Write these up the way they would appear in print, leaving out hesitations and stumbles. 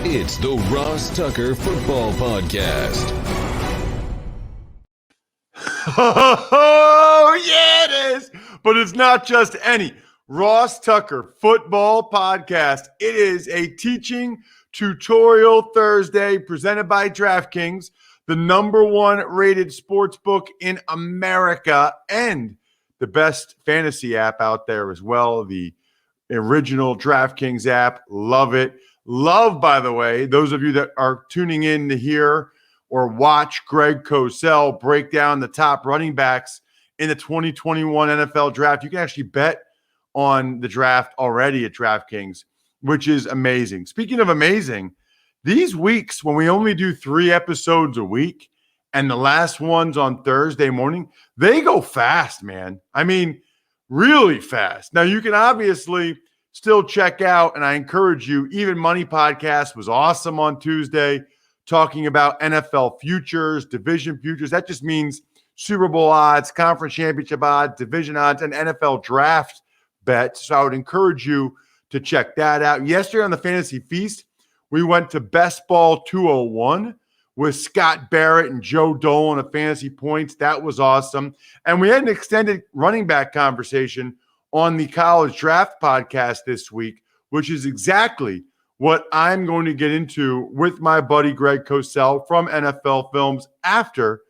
It's the Ross Tucker Football Podcast. Oh, yeah, it is. But it's not just any Ross Tucker Football Podcast. It is a teaching tutorial Thursday presented by DraftKings, the #1 rated sports book in America and the best fantasy app out there as well. The original DraftKings app. Love it. Love, by the way, those of you that are tuning in to hear or watch Greg Cosell break down the top running backs in the 2021 NFL draft. You can actually bet on the draft already at DraftKings, which is amazing. Speaking of amazing, these weeks when we only do 3 episodes a week and the last one's on Thursday morning, they go fast, man. I mean, really fast. Now, you can obviously still check out, and I encourage you, Even Money Podcast was awesome on Tuesday, talking about NFL futures, division futures. That just means Super Bowl odds, conference championship odds, division odds, and NFL draft bets. So I would encourage you to check that out. Yesterday on the Fantasy Feast, we went to Best Ball 201 with Scott Barrett and Joe Dolan of Fantasy Points. That was awesome. And we had an extended running back conversation on the College Draft Podcast this week, which is exactly what I'm going to get into with my buddy Greg Cosell from NFL Films after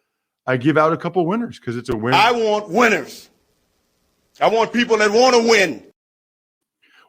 I give out a couple winners, because it's a win. I want winners. I want people that want to win.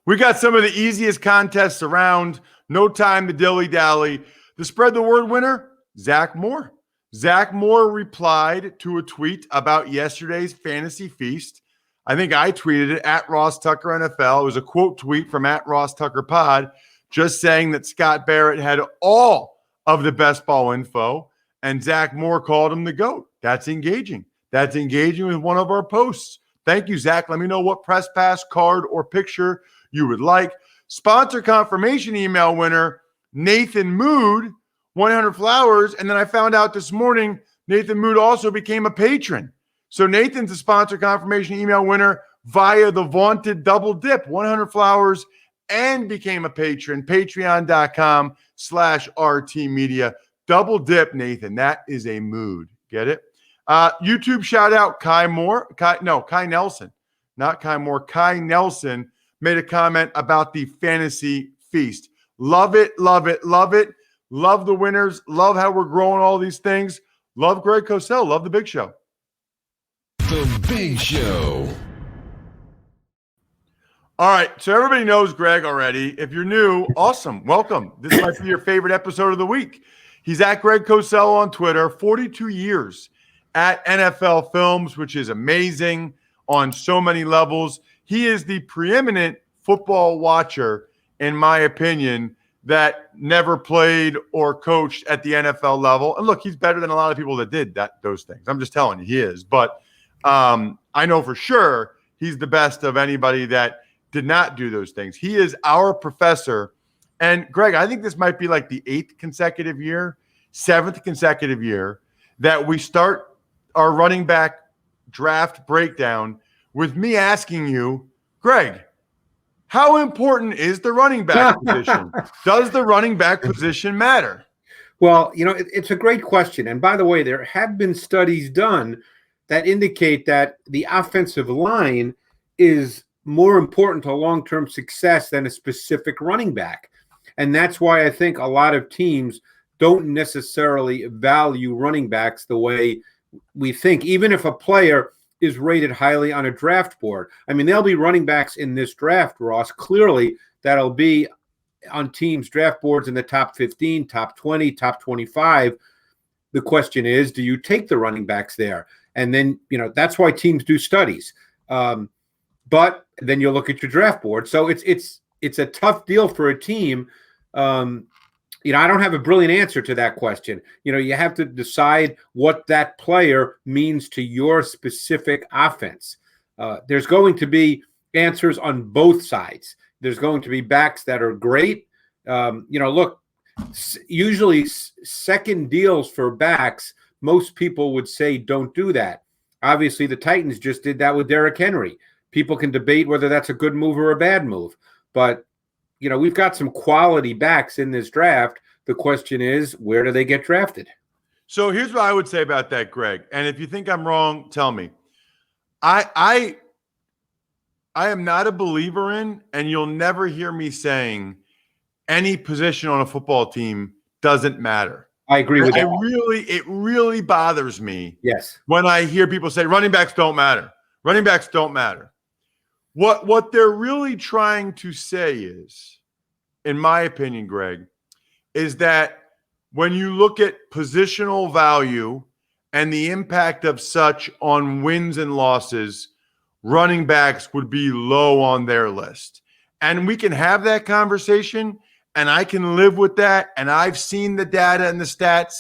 We got some of the easiest contests around. No time to dilly-dally. The Spread the Word winner, Zach Moore. Zach Moore replied to a tweet about yesterday's Fantasy Feast. I think I tweeted it at Ross Tucker NFL. It was a quote tweet from at RossTuckerPod, just saying that Scott Barrett had all of the best ball info, and Zach Moore called him the GOAT. That's engaging. That's engaging with one of our posts. Thank you, Zach. Let me know what press pass, card, or picture you would like. Sponsor confirmation email winner, Nathan Mood, 100 flowers. And then I found out this morning, Nathan Mood also became a patron. So Nathan's a sponsor confirmation email winner via the vaunted double dip, 100 flowers, and became a patron, patreon.com/RT Media. Double dip, Nathan. That is a mood. Get it? YouTube shout out Kai Nelson. Not Kai Moore. Kai Nelson made a comment about the Fantasy Feast. Love it, love it, love it. Love the winners. Love how we're growing all these things. Love Greg Cosell. Love the big show. The Big Show. All right, so everybody knows Greg already. If you're new, awesome. Welcome. This might be your favorite episode of the week. He's at Greg Cosell on Twitter, 42 years at NFL Films, which is amazing on so many levels. He is the preeminent football watcher, in my opinion, that never played or coached at the NFL level. And look, he's better than a lot of people that did those things. I'm just telling you, he is. But I know for sure he's the best of anybody that did not do those things. He is our professor. And Greg, I think this might be like the 7th consecutive year that we start our running back draft breakdown with me asking you, Greg, how important is the running back position? Does the running back position matter? Well, it's a great question. And by the way, there have been studies done that indicate that the offensive line is more important to long-term success than a specific running back. And that's why I think a lot of teams don't necessarily value running backs the way we think, even if a player is rated highly on a draft board. I mean, there'll be running backs in this draft, Ross, clearly that'll be on teams' draft boards in the top 15, top 20, top 25. The question is, do you take the running backs there? And then, that's why teams do studies. But then you look at your draft board. So it's a tough deal for a team. I don't have a brilliant answer to that question. You have to decide what that player means to your specific offense. There's going to be answers on both sides. There's going to be backs that are great. Look, usually second deals for backs, most people would say don't do that. Obviously, the Titans just did that with Derrick Henry. People can debate whether that's a good move or a bad move. But, we've got some quality backs in this draft. The question is, where do they get drafted? So here's what I would say about that, Greg. And if you think I'm wrong, tell me. I am not a believer in, and you'll never hear me saying any position on a football team doesn't matter. I agree with that. It really bothers me. Yes. When I hear people say running backs don't matter. Running backs don't matter. What they're really trying to say is, in my opinion, Greg, is that when you look at positional value and the impact of such on wins and losses, running backs would be low on their list. And we can have that conversation, and I can live with that. And I've seen the data and the stats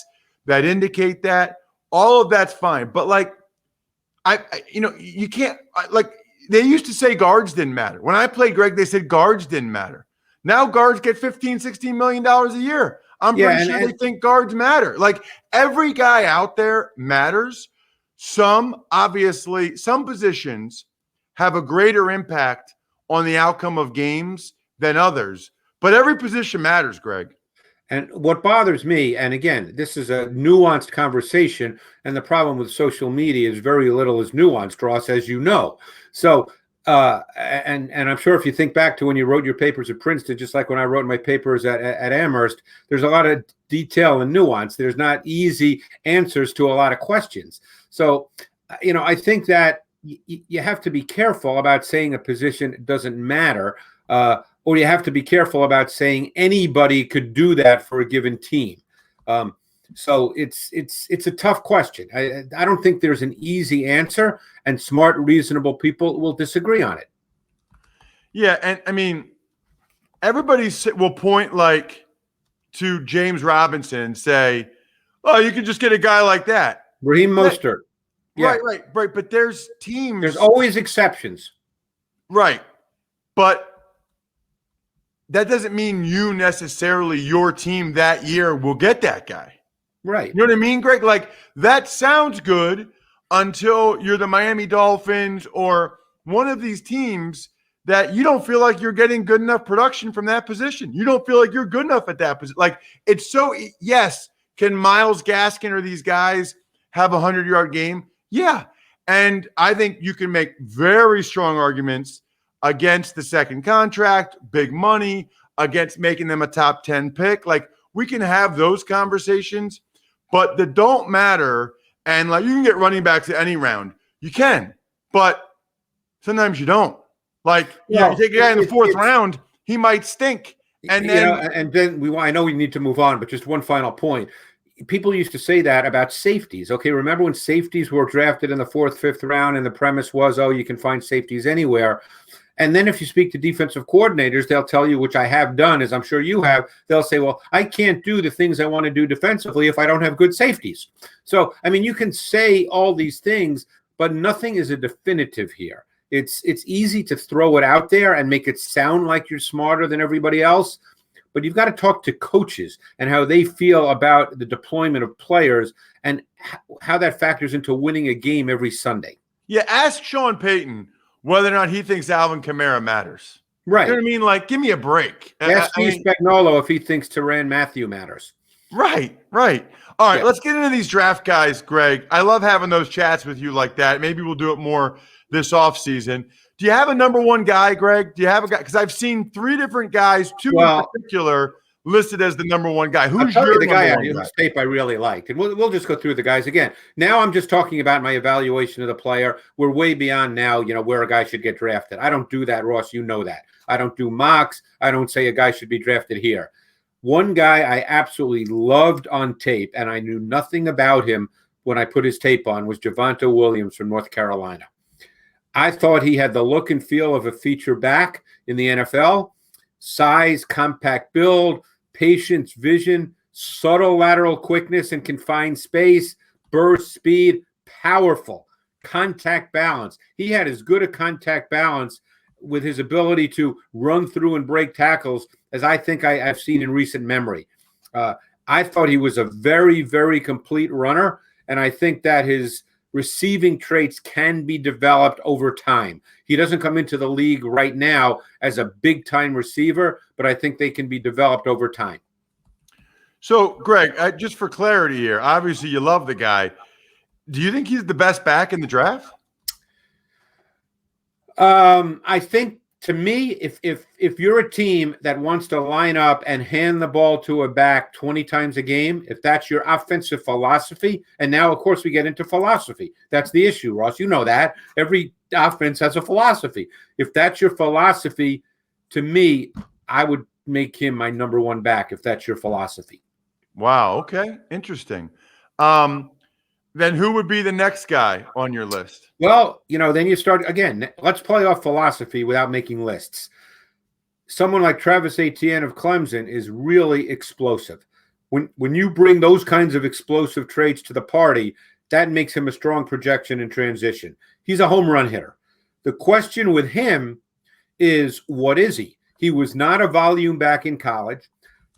that indicate that. All of that's fine. But you can't, they used to say guards didn't matter. When I played, Greg, they said guards didn't matter. Now guards get $15-16 million a year. I'm pretty sure they think guards matter. Like, every guy out there matters. Some positions have a greater impact on the outcome of games than others. But every position matters, Greg. And what bothers me, and again, this is a nuanced conversation, and the problem with social media is very little is nuanced, Ross, as you know. So, and I'm sure if you think back to when you wrote your papers at Princeton, just like when I wrote my papers at Amherst, there's a lot of detail and nuance. There's not easy answers to a lot of questions. So, I think that you have to be careful about saying a position doesn't matter, or you have to be careful about saying anybody could do that for a given team. So it's a tough question. I don't think there's an easy answer, and smart, reasonable people will disagree on it. Yeah, and I mean, everybody will point to James Robinson and say, "Oh, you could just get a guy like that." Raheem Mostert. Yeah. Right. But there's teams. There's always exceptions. Right. But that doesn't mean your team that year will get that guy. Right. You know what I mean, Greg? Like, that sounds good until you're the Miami Dolphins or one of these teams that you don't feel like you're getting good enough production from that position. You don't feel like you're good enough at that position. Like, it's so, yes, can Myles Gaskin or these guys have a 100-yard game? Yeah. And I think you can make very strong arguments against the second contract, big money, against making them a top 10 pick. Like, we can have those conversations, but the don't matter. And you can get running backs at any round. You can, but sometimes you don't. You take a guy in the fourth round, he might stink. And then I know we need to move on, but just one final point. People used to say that about safeties. Okay, remember when safeties were drafted in the fourth, fifth round, and the premise was, you can find safeties anywhere. And then if you speak to defensive coordinators, they'll tell you, which I have done, as I'm sure you have, they'll say, well, I can't do the things I want to do defensively if I don't have good safeties. So, I mean, you can say all these things, but nothing is a definitive here. It's easy to throw it out there and make it sound like you're smarter than everybody else, but you've got to talk to coaches and how they feel about the deployment of players and how that factors into winning a game every Sunday. Yeah, ask Sean Payton whether or not he thinks Alvin Kamara matters. Right. You know what I mean? Give me a break. Ask Steve Spagnuolo if he thinks Tyrann Mathieu matters. Right. All right, let's get into these draft guys, Greg. I love having those chats with you like that. Maybe we'll do it more this offseason. Do you have a number one guy, Greg? Do you have a guy? Because I've seen three different guys, two in particular, listed as the number one guy. Who's your the guy on this tape I really liked? And we'll just go through the guys again. Now I'm just talking about my evaluation of the player. We're way beyond now, where a guy should get drafted. I don't do that, Ross. You know that. I don't do mocks. I don't say a guy should be drafted here. One guy I absolutely loved on tape, and I knew nothing about him when I put his tape on, was Javonte Williams from North Carolina. I thought he had the look and feel of a feature back in the NFL. Size, compact build, patience, vision, subtle lateral quickness and confined space, burst speed, powerful, contact balance. He had as good a contact balance with his ability to run through and break tackles as I think I've seen in recent memory. I thought he was a very, very complete runner, and I think that his receiving traits can be developed over time. He doesn't come into the league right now as a big-time receiver, but I think they can be developed over time. So, Greg, just for clarity here, obviously you love the guy. Do you think he's the best back in the draft? I think, to me, if you're a team that wants to line up and hand the ball to a back 20 times a game, if that's your offensive philosophy, and now, of course, we get into philosophy. That's the issue, Ross. You know that. Every offense has a philosophy. If that's your philosophy, to me, I would make him my number one back if that's your philosophy. Wow. Okay. Interesting. Then who would be the next guy on your list? Well, then you start again. Let's play off philosophy without making lists. Someone like Travis Etienne of Clemson is really explosive. When you bring those kinds of explosive traits to the party, that makes him a strong projection in transition. He's a home run hitter. The question with him is, what is he? He was not a volume back in college.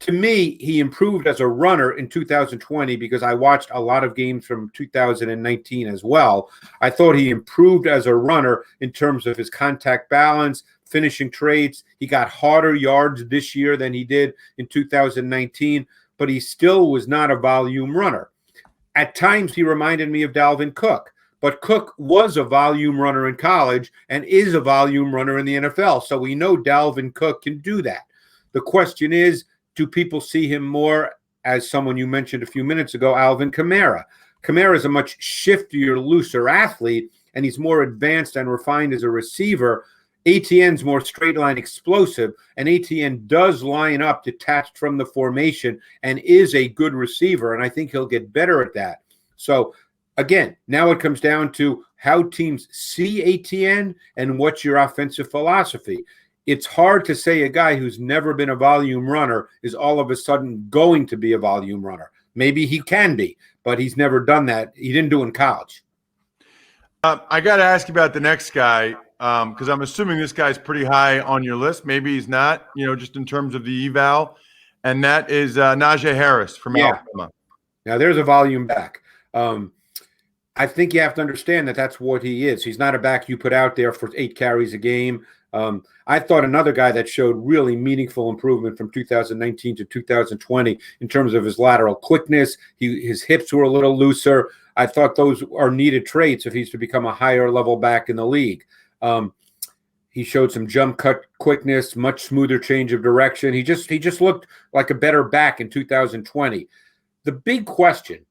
To me, he improved as a runner in 2020 because I watched a lot of games from 2019 as well. I thought he improved as a runner in terms of his contact balance, finishing traits. He got harder yards this year than he did in 2019, but he still was not a volume runner. At times, he reminded me of Dalvin Cook, but Cook was a volume runner in college and is a volume runner in the NFL. So we know Dalvin Cook can do that. The question is, do people see him more as someone you mentioned a few minutes ago, Alvin Kamara? Kamara is a much shiftier, looser athlete, and he's more advanced and refined as a receiver. Etienne's more straight line explosive, and Etienne does line up detached from the formation and is a good receiver, and I think he'll get better at that. So, again, now it comes down to how teams see Etienne and what's your offensive philosophy. It's hard to say a guy who's never been a volume runner is all of a sudden going to be a volume runner. Maybe he can be, but he's never done that. He didn't do it in college. I got to ask you about the next guy because I'm assuming this guy's pretty high on your list. Maybe he's not, just in terms of the eval. And that is Najee Harris from Alabama. Now, there's a volume back. I think you have to understand that that's what he is. He's not a back you put out there for 8 carries a game. I thought another guy that showed really meaningful improvement from 2019 to 2020 in terms of his lateral quickness. His hips were a little looser. I thought those are needed traits if he's to become a higher level back in the league. He showed some jump cut quickness, much smoother change of direction. He just looked like a better back in 2020. The big question,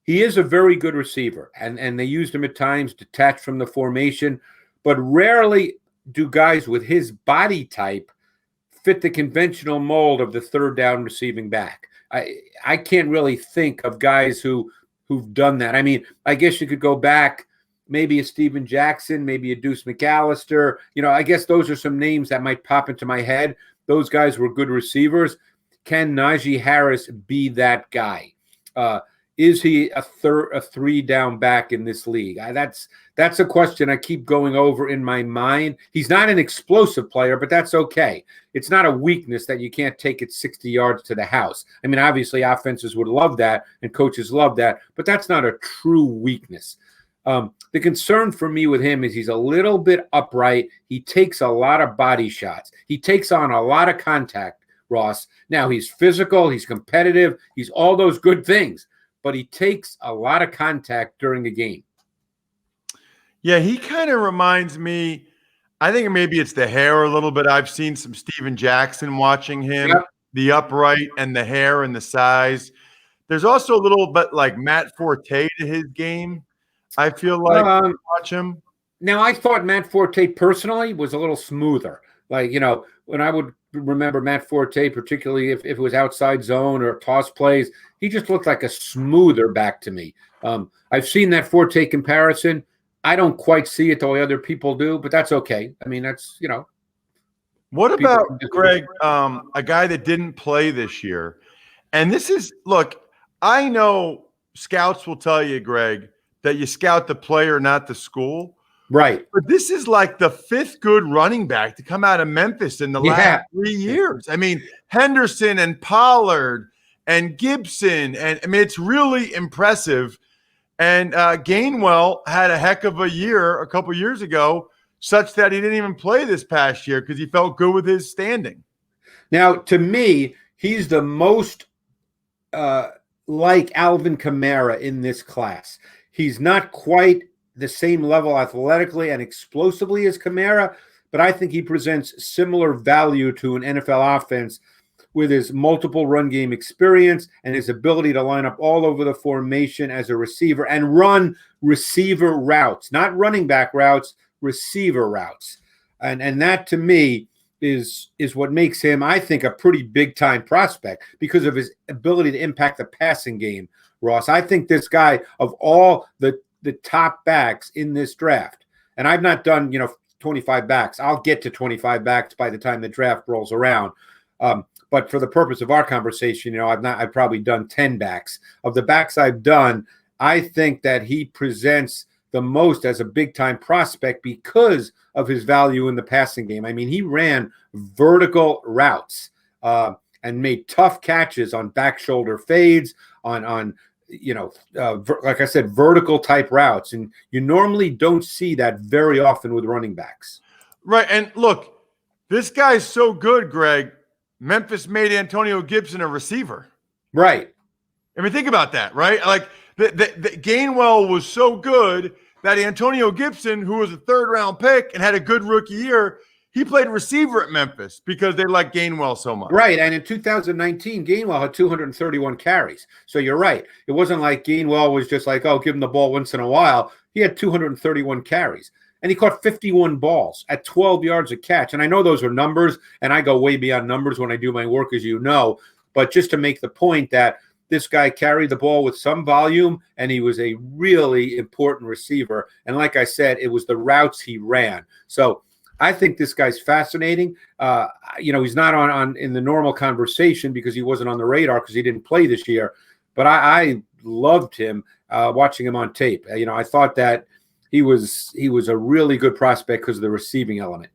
he is a very good receiver, and they used him at times detached from the formation, but rarely do guys with his body type fit the conventional mold of the third down receiving back. I can't really think of guys who've done that. I mean, I guess you could go back, maybe a Steven Jackson, maybe a Deuce McAllister. I guess those are some names that might pop into my head. Those guys were good receivers. Can Najee Harris be that guy? Is he a 3-down back in this league? That's a question I keep going over in my mind. He's not an explosive player, but that's okay. It's not a weakness that you can't take it 60 yards to the house. I mean, obviously offenses would love that and coaches love that, but that's not a true weakness. The concern for me with him is he's a little bit upright. He takes a lot of body shots. He takes on a lot of contact, Ross. Now, he's physical, he's competitive, he's all those good things, but he takes a lot of contact during the game. Yeah, he kind of reminds me, I think maybe it's the hair a little bit. I've seen some Steven Jackson watching him, the upright and the hair and the size. There's also a little bit like Matt Forte to his game. I feel like watch him. Now, I thought Matt Forte personally was a little smoother. Like, when I would remember Matt Forte, particularly if it was outside zone or toss plays, he just looked like a smoother back to me. I've seen that Forte comparison. I don't quite see it the way other people do, but that's okay. I mean, that's, What about, Greg, a guy that didn't play this year? And this is, look, I know scouts will tell you, Greg, that you scout the player, not the school. Right. But this is like the 5th good running back to come out of Memphis in the last 3 years. I mean, Henderson and Pollard and Gibson. And I mean, it's really impressive. And Gainwell had a heck of a year a couple years ago, such that he didn't even play this past year because he felt good with his standing. Now, to me, he's the most like Alvin Kamara in this class. He's not quite the same level athletically and explosively as Kamara, but I think he presents similar value to an NFL offense with his multiple run game experience and his ability to line up all over the formation as a receiver and run receiver routes, not running back routes, receiver routes. And that to me is what makes him, I think, a pretty big time prospect because of his ability to impact the passing game, Ross. I think this guy, of all the top backs in this draft, and I've not done, 25 backs. I'll get to 25 backs by the time the draft rolls around. But for the purpose of our conversation, I've probably done 10 backs. Of the backs I've done, I think that he presents the most as a big-time prospect because of his value in the passing game. I mean, he ran vertical routes and made tough catches on back shoulder fades, on like I said, vertical type routes. And you normally don't see that very often with running backs. Right. And look, this guy's so good, Greg. Memphis made Antonio Gibson a receiver. Right. I mean, think about that, right? Like the Gainwell was so good that Antonio Gibson, who was a third-round pick and had a good rookie year, he played receiver at Memphis because they like Gainwell so much. Right, and in 2019, Gainwell had 231 carries. So you're right. It wasn't like Gainwell was just like, oh, give him the ball once in a while. He had 231 carries. And he caught 51 balls at 12 yards a catch. And I know those are numbers, and I go way beyond numbers when I do my work, as you know. But just to make the point that this guy carried the ball with some volume, and he was a really important receiver. And like I said, it was the routes he ran. So I think this guy's fascinating. He's not on in the normal conversation because he wasn't on the radar because he didn't play this year. But I loved him watching him on tape. I thought that he was a really good prospect because of the receiving element.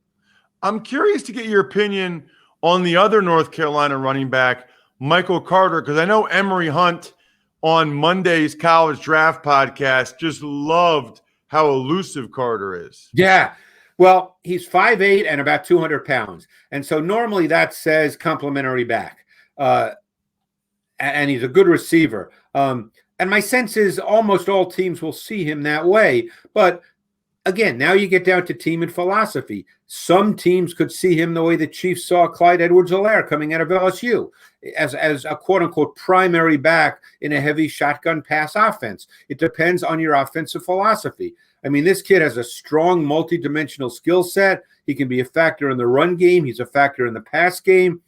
I'm curious to get your opinion on the other North Carolina running back, Michael Carter, because I know Emory Hunt on Monday's College Draft podcast just loved how elusive Carter is. Yeah. Well, he's 5'8" and about 200 pounds. And so normally that says complimentary back. And he's a good receiver. And my sense is almost all teams will see him that way. But again, now you get down to team and philosophy. Some teams could see him the way the Chiefs saw Clyde Edwards-Helaire coming out of LSU as a quote-unquote primary back in a heavy shotgun pass offense. It depends on your offensive philosophy. I mean, this kid has a strong multi-dimensional skill set. He can be a factor in the run game. He's a factor in the pass game.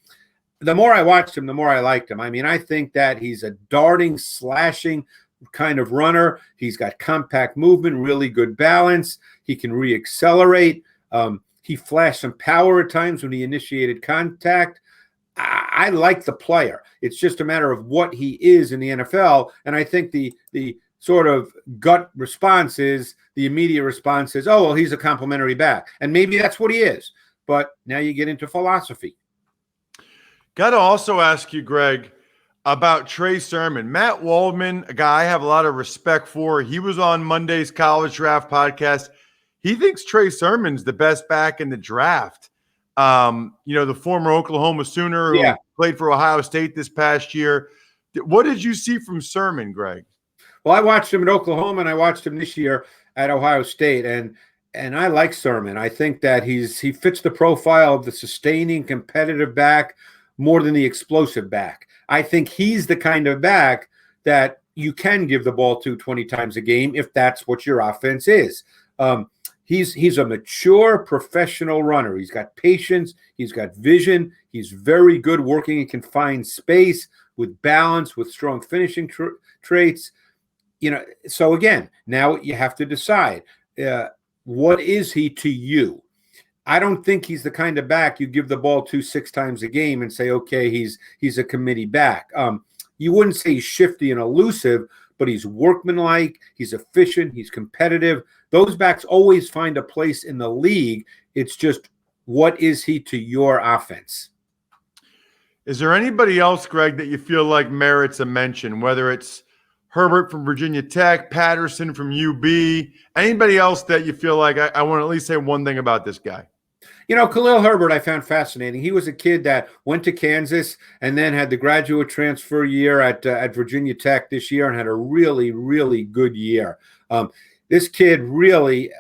The more I watched him, the more I liked him. I mean, I think that he's a darting, slashing kind of runner. He's got compact movement, really good balance. He can re-accelerate. He flashed some power at times when he initiated contact. I like the player. It's just a matter of what he is in the NFL. And I think the sort of gut response is, the immediate response is, oh, well, he's a complimentary back. And maybe that's what he is. But now you get into philosophy. Got to also ask you, Greg, about Trey Sermon. Matt Waldman, a guy I have a lot of respect for. He was on Monday's College Draft podcast. He thinks Trey Sermon's the best back in the draft. The former Oklahoma Sooner who played for Ohio State this past year. What did you see from Sermon, Greg? Well, I watched him at Oklahoma, and I watched him this year at Ohio State, and I like Sermon. I think that he fits the profile of the sustaining, competitive back more than the explosive back. I think he's the kind of back that you can give the ball to 20 times a game if that's what your offense is. He's a mature professional runner. He's got patience. He's got vision. He's very good working in confined space with balance, with strong finishing traits. So again, now you have to decide, what is he to you? I don't think he's the kind of back you give the ball to 6 times a game and say, okay, he's a committee back. You wouldn't say he's shifty and elusive, but he's workmanlike, he's efficient, he's competitive. Those backs always find a place in the league. It's just, what is he to your offense? Is there anybody else, Greg, that you feel like merits a mention, whether it's Herbert from Virginia Tech, Patterson from UB. Anybody else that you feel like I want to at least say one thing about this guy? Khalil Herbert I found fascinating. He was a kid that went to Kansas and then had the graduate transfer year at Virginia Tech this year and had a really, really good year. This kid really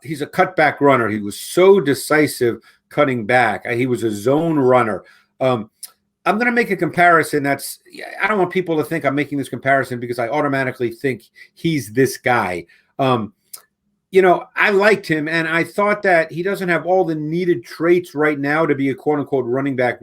he's a cutback runner. He was so decisive cutting back. He was a zone runner. I'm going to make a comparison I don't want people to think I'm making this comparison because I automatically think he's this guy. I liked him, and I thought that he doesn't have all the needed traits right now to be a quote-unquote running back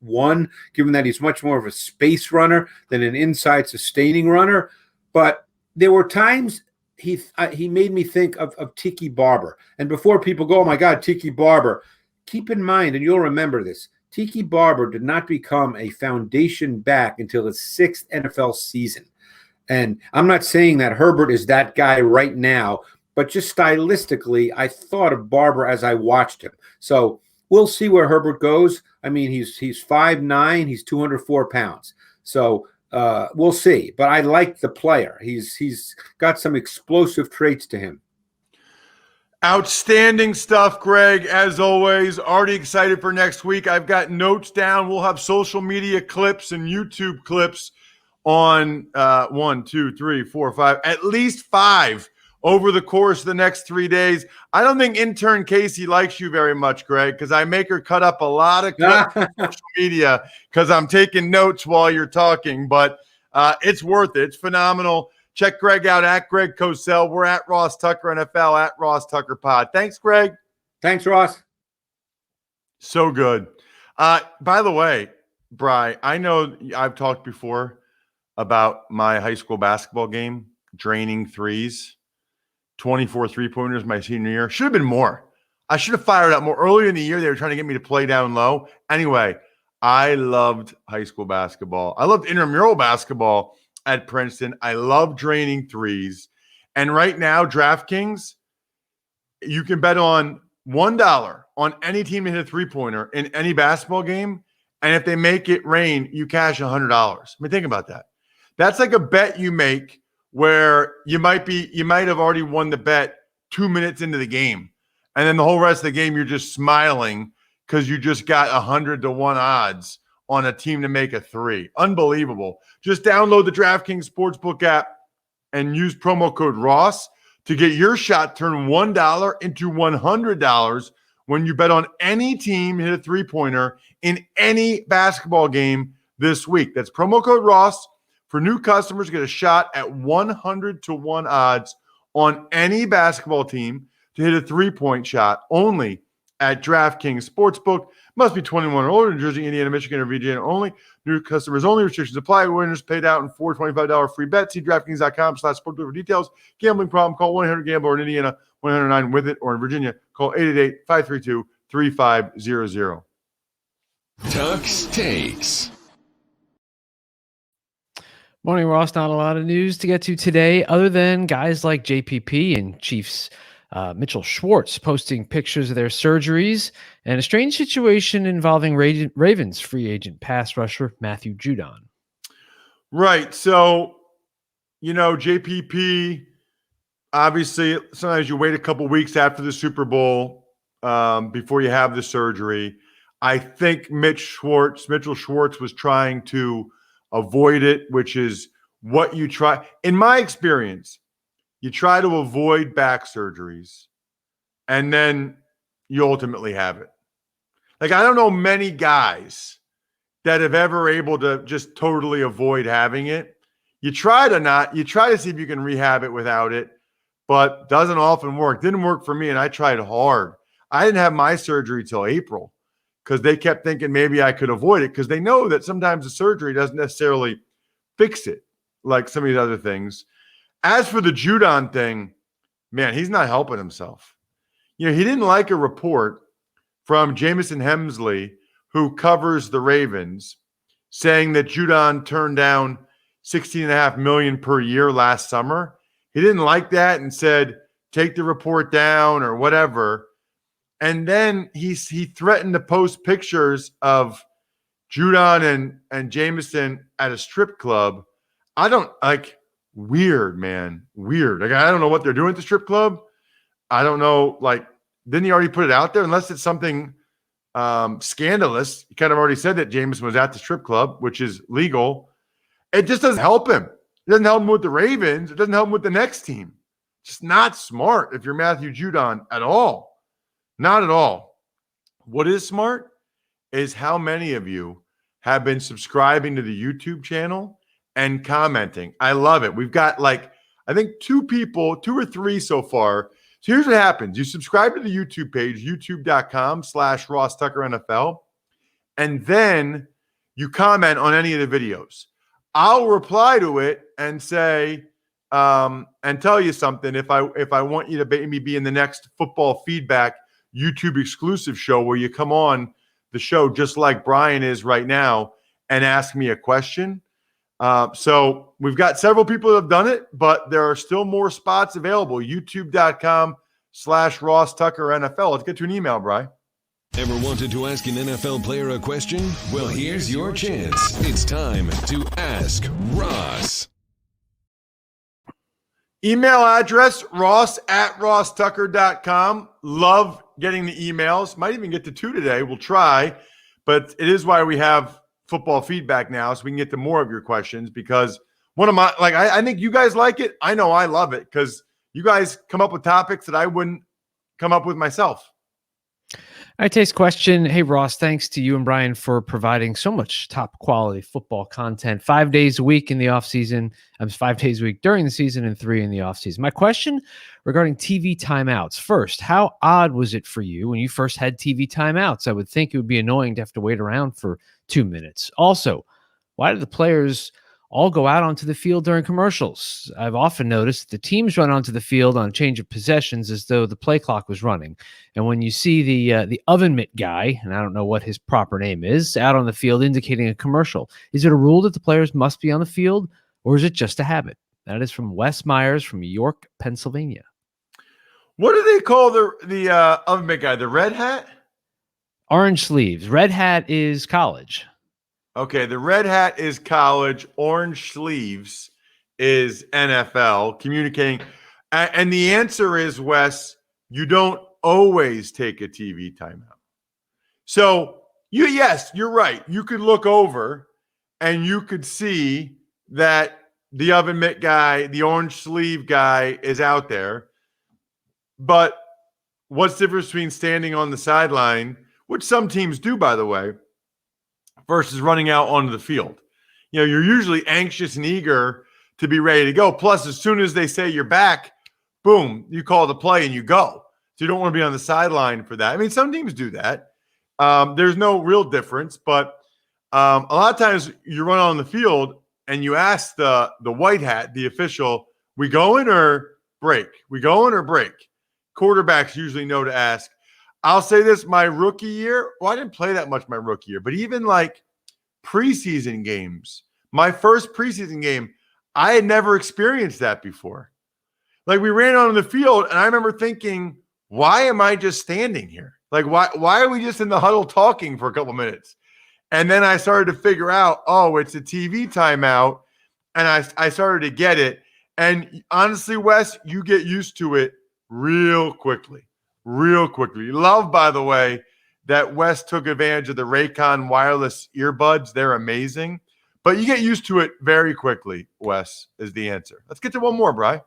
one, given that he's much more of a space runner than an inside sustaining runner. But there were times he made me think of Tiki Barber. And before people go, oh, my God, Tiki Barber, keep in mind, and you'll remember this, Tiki Barber did not become a foundation back until his 6th NFL season. And I'm not saying that Herbert is that guy right now, but just stylistically, I thought of Barber as I watched him. So we'll see where Herbert goes. I mean, he's 5'9", he's 204 pounds. So we'll see. But I like the player. He's got some explosive traits to him. Outstanding stuff, Greg. As always, already excited for next week. I've got notes down. We'll have social media clips and YouTube clips on 1, 2, 3, 4, 5, at least 5 over the course of the next 3 days. I don't think intern Casey likes you very much, Greg, because I make her cut up a lot of clips on social media because I'm taking notes while you're talking. But it's worth it. It's phenomenal. Check Greg out at Greg Cosell. We're at Ross Tucker NFL, at RossTuckerPod. Thanks, Greg. Thanks, Ross. So good. By the way, Bri, I know I've talked before about my high school basketball game, draining threes. 24 three-pointers my senior year. Should have been more. I should have fired up more. Earlier in the year, they were trying to get me to play down low. Anyway, I loved high school basketball. I loved intramural basketball at Princeton. I love draining threes. And right now, DraftKings, you can bet on $1 on any team to hit a three-pointer in any basketball game. And if they make it rain, you cash $100. I mean, think about that. That's like a bet you make where you might have already won the bet 2 minutes into the game. And then the whole rest of the game, you're just smiling because you just got 100-1 odds on a team to make a three. Unbelievable. Just download the DraftKings Sportsbook app and use promo code Ross to get your shot turned $1 into $100 when you bet on any team hit a three-pointer in any basketball game this week. That's promo code Ross. For new customers, get a shot at 100-1 odds on any basketball team to hit a three-point shot only at DraftKings Sportsbook. Must be 21 or older. New Jersey, Indiana, Michigan, or VGN only. New customers only. Restrictions apply. Winners paid out in $425 free bet. See DraftKings.com/sportsbook for details. Gambling problem? Call 1-800-GAMBLER in Indiana, 109 with it, or in Virginia, call 888-532-3500. Tuck's Takes. Morning, Ross. Not a lot of news to get to today other than guys like JPP and Chiefs Mitchell Schwartz posting pictures of their surgeries and a strange situation involving Ravens free agent pass rusher Matthew Judon. Right. So, JPP, obviously, sometimes you wait a couple weeks after the Super Bowl before you have the surgery. I think Mitchell Schwartz was trying to avoid it, which is what you try. In my experience, you try to avoid back surgeries, and then you ultimately have it. Like, I don't know many guys that have ever able to just totally avoid having it. You try to see if you can rehab it without it, but doesn't often work. Didn't work for me, and I tried hard. I didn't have my surgery till April, because they kept thinking maybe I could avoid it because they know that sometimes the surgery doesn't necessarily fix it like some of these other things. As for the Judon thing, man, he's not helping himself. He didn't like a report from Jamison Hemsley, who covers the Ravens, saying that Judon turned down $16.5 million per year last summer. He didn't like that and said, take the report down or whatever. And then he threatened to post pictures of Judon and Jamison at a strip club. I don't like weird, man. Weird. Like, I don't know what they're doing at the strip club. I don't know. Like, didn't he already put it out there? Unless it's something scandalous. He kind of already said that Jameson was at the strip club, which is legal. It just doesn't help him. It doesn't help him with the Ravens. It doesn't help him with the next team. Just not smart if you're Matthew Judon at all. Not at all. What is smart is how many of you have been subscribing to the YouTube channel and commenting. I love it. We've got like, I think 2 or 3 so far. So here's what happens. You subscribe to the YouTube page, youtube.com/RossTuckerNFL, and then you comment on any of the videos. I'll reply to it and say, and tell you something if I want you to maybe be in the next Football Feedback YouTube exclusive show where you come on the show just like Brian is right now and ask me a question. So we've got several people that have done it, but there are still more spots available. YouTube.com/RossTuckerNFL. Let's get to an email, Brian. Ever wanted to ask an NFL player a question? Well, here's your chance. It's time to Ask Ross. Email address, ross@rosstucker.com. Love getting the emails. Might even get to 2 today. We'll try. But it is why we have Football Feedback now, so we can get to more of your questions, because one of my, like, I think you guys like it. I know I love it because you guys come up with topics that I wouldn't come up with myself. All right, Taste question. Hey, Ross, thanks to you and Brian for providing so much top quality football content 5 days a week in the offseason. 5 days a week during the season and 3 in the offseason. My question regarding TV timeouts. First, how odd was it for you when you first had TV timeouts? I would think it would be annoying to have to wait around for 2 minutes. Also, why did the players all go out onto the field during commercials? I've often noticed the teams run onto the field on change of possessions as though the play clock was running. And when you see the oven mitt guy, and I don't know what his proper name is, out on the field indicating a commercial, is it a rule that the players must be on the field, or is it just a habit? That is from Wes Myers from York, Pennsylvania. What do they call the oven mitt guy? The red hat? Orange sleeves. Red hat is college. Okay, the red hat is college. Orange sleeves is NFL. Communicating. And the answer is, Wes, you don't always take a TV timeout. So, yes, you're right. You could look over and you could see that the oven mitt guy, the orange sleeve guy is out there. But what's the difference between standing on the sideline, which some teams do, by the way, versus running out onto the field? You know, you're usually anxious and eager to be ready to go. Plus, as soon as they say you're back, boom, you call the play and you go. So you don't want to be on the sideline for that. I mean, some teams do that. There's no real difference, but a lot of times you run on the field and you ask the white hat, the official, we going or break? We going or break? Quarterbacks usually know to ask. I'll say this, my rookie year, well, I didn't play that much my rookie year, but even like preseason games, my first preseason game, I had never experienced that before. Like, we ran on the field, and I remember thinking, why am I just standing here? Like, why are we just in the huddle talking for a couple minutes? And then I started to figure out, oh, it's a TV timeout, and I started to get it. And honestly, Wes, you get used to it real quickly. Real quickly. Love, by the way, that Wes took advantage of the Raycon wireless earbuds. They're amazing. But you get used to it very quickly, Wes, is the answer. Let's get to one more, Bri.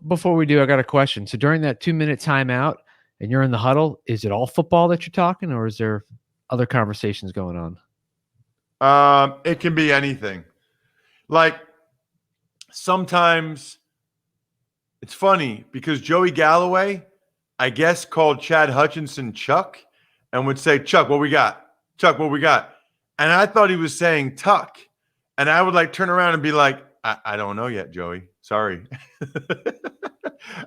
Before we do, I got a question. So during that 2-minute timeout and you're in the huddle, is it all football that you're talking, or is there other conversations going on? It can be anything. Like, sometimes it's funny because Joey Galloway, I guess, called Chad Hutchinson Chuck and would say, Chuck, what we got? Chuck, what we got? And I thought he was saying Tuck. And I would like turn around and be like, I don't know yet, Joey. Sorry.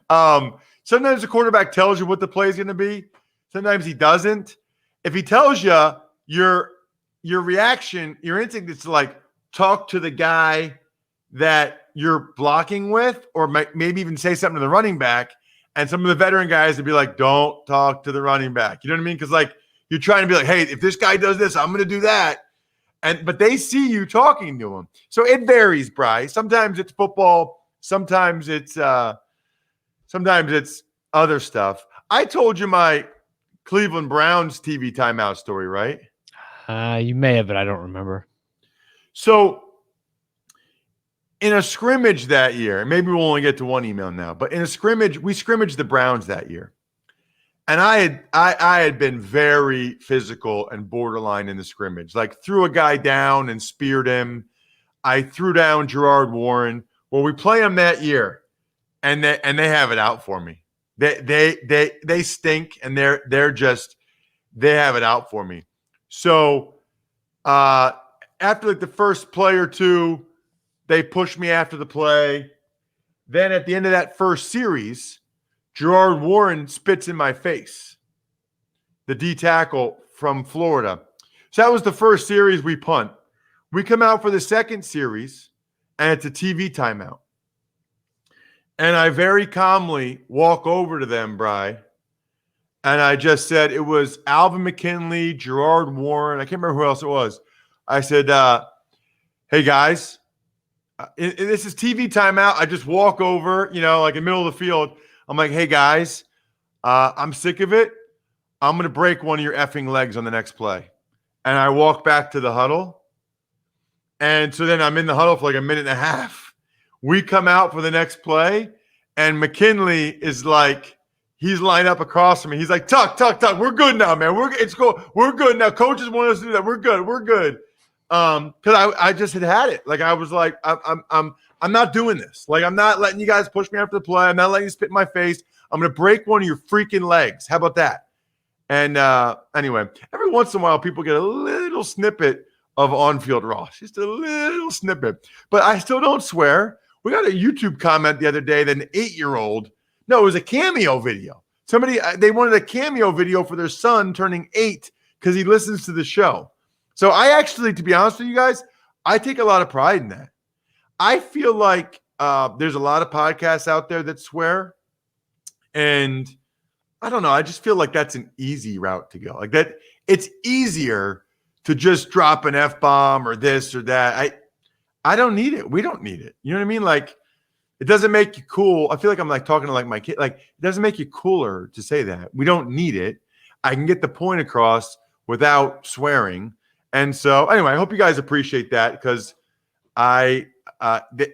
Sometimes the quarterback tells you what the play is going to be. Sometimes he doesn't. If he tells you, your reaction, your instinct is to like talk to the guy that you're blocking with, or maybe even say something to the running back. And some of the veteran guys would be like, don't talk to the running back. You know what I mean? Because like you're trying to be like, hey, if this guy does this, I'm going to do that. But they see you talking to them. So it varies, Bri. Sometimes it's football. Sometimes it's other stuff. I told you my Cleveland Browns TV timeout story, right? You may have, but I don't remember. So in a scrimmage that year, maybe we'll only get to one email now, but in a scrimmage, we scrimmaged the Browns that year. And I had been very physical and borderline in the scrimmage, like threw a guy down and speared him. I threw down Gerard Warren. Well, we play them that year, and they have it out for me. They stink, and they have it out for me. So after like the first play or two, they pushed me after the play. Then at the end of that first series, Gerard Warren spits in my face, the D tackle from Florida. So that was the first series we punt. We come out for the second series, and it's a TV timeout. And I very calmly walk over to them, Bri, and I just said, it was Alvin McKinley, Gerard Warren. I can't remember who else it was. I said, hey, guys, this is TV timeout. I just walk over, like in the middle of the field. I'm like, hey, guys, I'm sick of it. I'm going to break one of your effing legs on the next play. And I walk back to the huddle. And so then I'm in the huddle for like a minute and a half. We come out for the next play, and McKinley is like, he's lined up across from me. He's like, Tuck. We're good now, man. We're good now. Coaches want us to do that. We're good. Because I just had it. Like I was like, I'm not doing this. Like I'm not letting you guys push me after the play. I'm not letting you spit in my face. I'm gonna break one of your freaking legs. How about that? And anyway, every once in a while, people get a little snippet of on-field Ross, just a little snippet. But I still don't swear. We got a YouTube comment the other day that an 8-year-old. No, it was a cameo video. They wanted a cameo video for their son turning 8 because he listens to the show. So I actually, to be honest with you guys, I take a lot of pride in that. I feel like there's a lot of podcasts out there that swear. And I don't know. I just feel like that's an easy route to go. Like that, it's easier to just drop an F-bomb or this or that. I don't need it. We don't need it. You know what I mean? Like, it doesn't make you cool. I feel like I'm like talking to like my kid. Like, it doesn't make you cooler to say that. We don't need it. I can get the point across without swearing. And so, anyway, I hope you guys appreciate that because it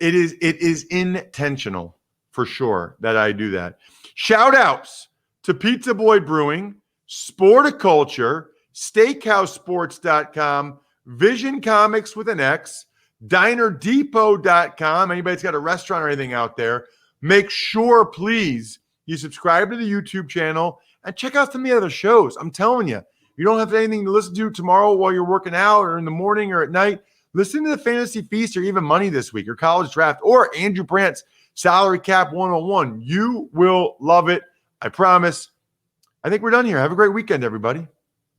is intentional for sure that I do that. Shout outs to Pizza Boy Brewing, Sporticulture, SteakhouseSports.com, Vision Comics with an X, DinerDepot.com. Anybody's got a restaurant or anything out there, make sure, please, you subscribe to the YouTube channel and check out some of the other shows. I'm telling you, you don't have anything to listen to tomorrow while you're working out or in the morning or at night. Listen to the Fantasy Feast or even Money This Week or College Draft or Andrew Brandt's Salary Cap 101. You will love it. I promise. I think we're done here. Have a great weekend, everybody.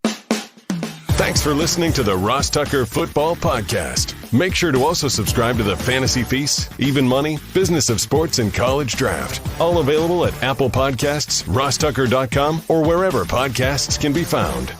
Thanks for listening to the Ross Tucker Football Podcast. Make sure to also subscribe to the Fantasy Feast, Even Money, Business of Sports, and College Draft. All available at Apple Podcasts, RossTucker.com, or wherever podcasts can be found.